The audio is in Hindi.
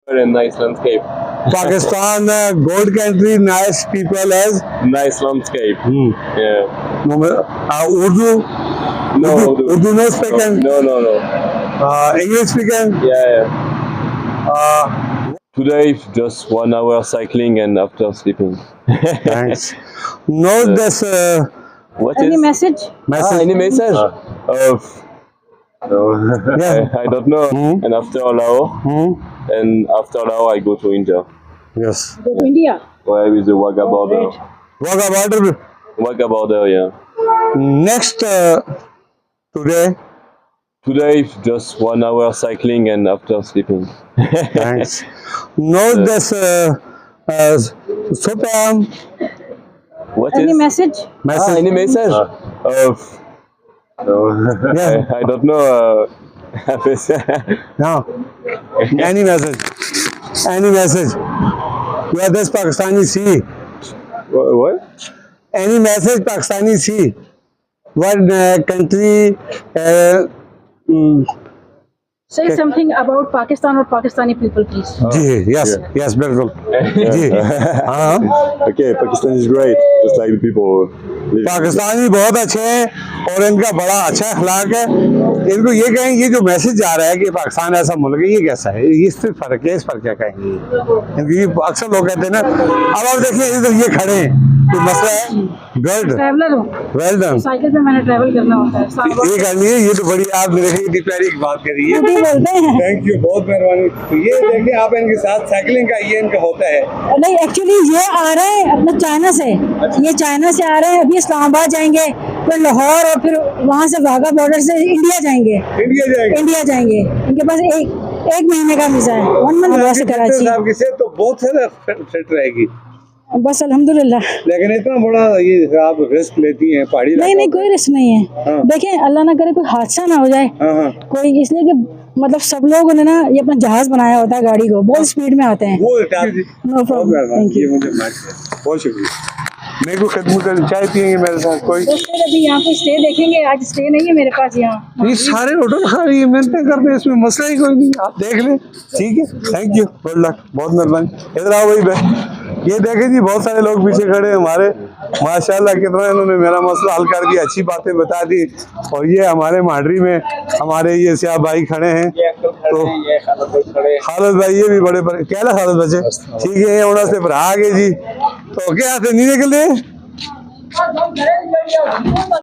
A nice landscape. Pakistan, gold country, nice people has. Nice landscape. Yeah. No, Urdu. No, Urdu no speaking. No. English speaking. Yeah. Today just 1 hour cycling and after sleeping. thanks. No, this What Any is? message? message. Any message? No. Yeah. I don't know. And after Lao, and after Lao, I go to India. Yes. Go to India. Where is the Wagah border? Great. Wagah border. Wagah border, yeah. Next Today just 1 hour cycling and after sleeping. thanks. No, this Sopam What Any is? message? message. Any message? No. Yeah. I don't know. No. Any message. Any message. Yeah, this Pakistani sea. What? Any message Pakistani sea. What country? Say something about Pakistan or Pakistani people, please. Yes, बिल्कुल जी हाँ Okay, Pakistan is great, just like the people. Pakistani बहुत अच्छे हैं और इनका बड़ा अच्छा अखलाक है। इनको ये कहेंगे ये जो मैसेज आ रहा है कि पाकिस्तान ऐसा मुल्क है, ये कैसा है, ये इस पर फर्क है, इस पर क्या कहेंगे? इनकी अक्सर लोग कहते हैं ना, अब आप देखिए इधर ये खड़े हैं, तो मसला है गुड ट्रैवलर हूँ, वेल डन। साइकिल पे मैंने ट्रैवल करना होता है। ये करनी है, ये तो बड़ी आप देखिए इतनी प्यारी बात करी है, बोलते हैं थैंक यू, बहुत मेहरबानी। तो ये देखिए आप इनके साथ साइकिलिंग का ये इनका होता है। नहीं, एक्चुअली ये आ रहे हैं अपना चाइना से, ये चाइना से आ रहे हैं, अभी इस्लामाबाद जाएंगे, फिर लाहौर और फिर वहाँ से वाघा बॉर्डर से इंडिया जाएंगे। इंडिया जाएंगे। इनके पास एक महीने का वीजा है, 1 मंथ बस कराची। आपकी सेहत तो बहुत सारा फिट रहेगी, बस अल्हम्दुलिल्लाह। लेकिन इतना बड़ा ये आप रिस्क लेती हैं पहाड़ी। नहीं, कोई रिस्क नहीं है। देखें, अल्लाह ना करे कोई हादसा ना हो जाए कोई, इसलिए कि मतलब सब लोगों ने ना ये अपना जहाज बनाया होता है, गाड़ी को बहुत स्पीड में आते हैं। No problem, thank you. बहुत शुक्रिया। मेरे को खत्म कर चाय पियेंगे मेरे साथ कोई? अभी यहाँ पे स्टे देखेंगे, आज स्टे नहीं है मेरे पास यहाँ। ये सारे होटल खाली मेहनतें करते हैं, इसमें मसला ही कोई नहीं, आप देख लें, ठीक है, थैंक यू, गुड लक, बहुत मेहरबानी। इधर आओ भाई बहन, ये देखें जी बहुत सारे लोग पीछे खड़े हैं हमारे, माशाल्लाह कितना इन्होंने मेरा मसला हल कर दिया, अच्छी बातें बता दी। और ये हमारे महánडरी में हमारे ये सियाह भाई खड़े हैं, तो खालिद भाई ये भी बड़े क्या है खालिद बच्चे, ठीक है, उन्होंने से भरा आगे जी, तो क्या नहीं निकले।